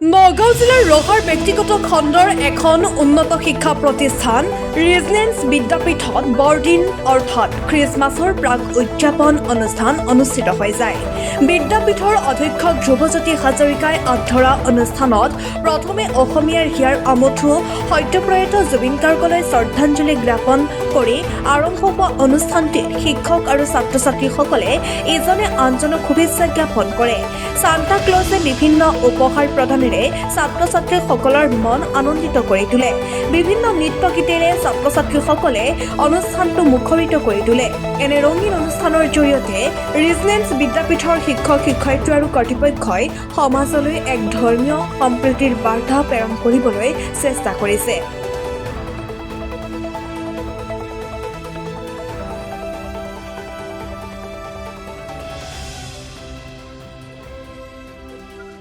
নগাঁও জিলাৰ ৰহাৰ ব্যক্তিগত খণ্ডৰ এখন উন্নত শিক্ষা প্ৰতিষ্ঠান ৰেজিডেন্স বিদ্যাপীঠত বৰদিন অৰ্থাৎ খ্ৰীষ্টমাছৰ প্ৰাক উদযাপন অনুষ্ঠান অনুষ্ঠিত হৈ যায়। বিদ্যাপীঠৰ অধ্যক্ষ ধ্ৰুৱজ্যোতি হাজৰিকাই আগধৰা অনুষ্ঠানত প্ৰথমে অসমীয়াৰ হিয়াৰ আমঠু সত্যপ্ৰয়াত জুবিন গাৰ্গলৈ শ্ৰদ্ধাঞ্জলি জ্ঞাপন কৰি আৰম্ভ হোৱা অনুষ্ঠানটিত শিক্ষক আৰু ছাত্ৰ ছাত্ৰীসকলে ইজনে আনজনক শুভেচ্ছা জ্ঞাপন কৰে। সান্তা ক্লজে বিভিন্ন উপহাৰ প্ৰদানেৰে ছাত্ৰ ছাত্ৰীসকলৰ মন আনন্দিত কৰি তোলে। বিভিন্ন নৃত্য গীতেৰে ছাত্ৰ ছাত্ৰীসকলে অনুষ্ঠানটো মুখৰিত কৰি তোলে। এনে ৰঙীন অনুষ্ঠানৰ জৰিয়তে ৰেজিডেন্স বিদ্যাপীঠৰ শিক্ষক শিক্ষয়িত্ৰী আৰু কৰ্তৃপক্ষই সমাজলৈ এক ধৰ্মীয় সম্প্ৰীতিৰ বাৰ্তা প্ৰেৰণ কৰিবলৈ চেষ্টা কৰিছে।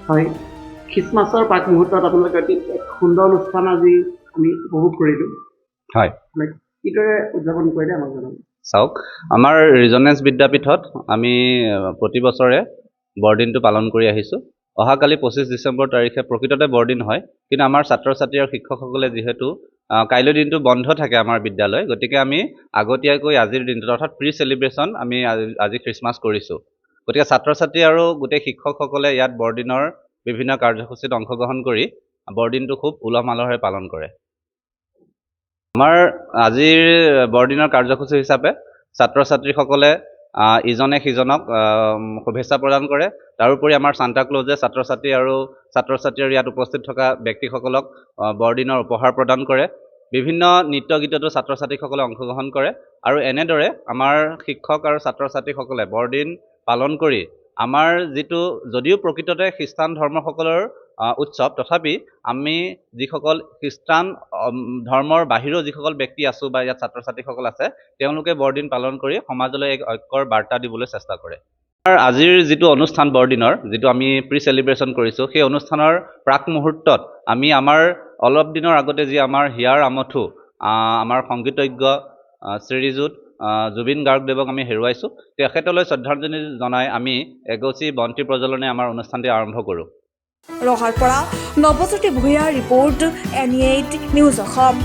হয়, খ্ৰীষ্টমাছৰ প্ৰাক মুহূৰ্তত আপোনালোকে এক সুন্দৰ অনুষ্ঠান আজি আমি উপভোগ কৰিলোঁ। হয়, কিদৰে উদযাপন কৰিলে আমাক জনাব। চাওক, আমাৰ ৰিজনেন্স বিদ্যাপীঠত আমি প্ৰতি বছৰে বৰদিনটো পালন কৰি আহিছোঁ। অহাকালি 25 ডিচেম্বৰ তাৰিখে প্ৰকৃততে বৰদিন হয়, কিন্তু আমাৰ ছাত্ৰ ছাত্ৰী আৰু শিক্ষকসকলে যিহেতু কাইলৈ দিনটো বন্ধ থাকে আমাৰ বিদ্যালয়, গতিকে আমি আগতীয়াকৈ আজিৰ দিনটোত অৰ্থাৎ প্ৰি চেলিব্ৰেশ্যন আমি আজি খ্ৰীষ্টমাছ কৰিছোঁ। গতিকে ছাত্ৰ ছাত্ৰী আৰু গোটেই শিক্ষকসকলে ইয়াত বৰদিনৰ বিভিন্ন কাৰ্যসূচীত অংশগ্ৰহণ কৰি বৰদিনটো খুব উলহ মালহেৰে পালন কৰে। আমাৰ আজিৰ বৰদিনৰ কাৰ্যসূচী হিচাপে ছাত্ৰ ছাত্ৰীসকলে ইজনে সিজনক শুভেচ্ছা প্ৰদান কৰে। তাৰোপৰি আমাৰ সান্তা ক্লজে ছাত্ৰ ছাত্ৰী আৰু ইয়াত উপস্থিত থকা ব্যক্তিসকলক বৰদিনৰ উপহাৰ প্ৰদান কৰে। বিভিন্ন নৃত্য গীততো ছাত্ৰ ছাত্ৰীসকলে অংশগ্ৰহণ কৰে আৰু এনেদৰে আমাৰ শিক্ষক আৰু ছাত্ৰ ছাত্ৰীসকলে বৰদিন পালন কৰি আমাৰ যিটো যদিও প্ৰকৃততে খ্ৰীষ্টান ধৰ্মসকলৰ উৎসৱ, তথাপি আমি যিসকল খ্ৰীষ্টান ধৰ্মৰ বাহিৰৰ যিসকল ব্যক্তি আছোঁ বা ইয়াত ছাত্ৰ ছাত্ৰীসকল আছে, তেওঁলোকে বৰদিন পালন কৰি সমাজলৈ এক ঐক্যৰ বাৰ্তা দিবলৈ চেষ্টা কৰে। আজিৰ যিটো অনুষ্ঠান বৰদিনৰ, যিটো আমি প্ৰি চেলিব্ৰেশ্যন কৰিছোঁ, সেই অনুষ্ঠানৰ প্ৰাক মুহূৰ্তত আমি আমাৰ অলপ দিনৰ আগতে যি আমাৰ হিয়াৰ আমঠু আমাৰ সংগীতজ্ঞ শ্ৰীযুত জুবিন গাৰ্গদেৱক আমি হেৰুৱাইছোঁ। তেখেতলৈ শ্ৰদ্ধাঞ্জলি জনাই আমি এগছি বন্তি প্ৰজ্বলনে আমাৰ অনুষ্ঠানটি আৰম্ভ কৰোঁ। ৰহাৰ পৰা নৱজ্যোতি ভূঞাৰ ৰিপৰ্ট NE8 নিউজ অসম।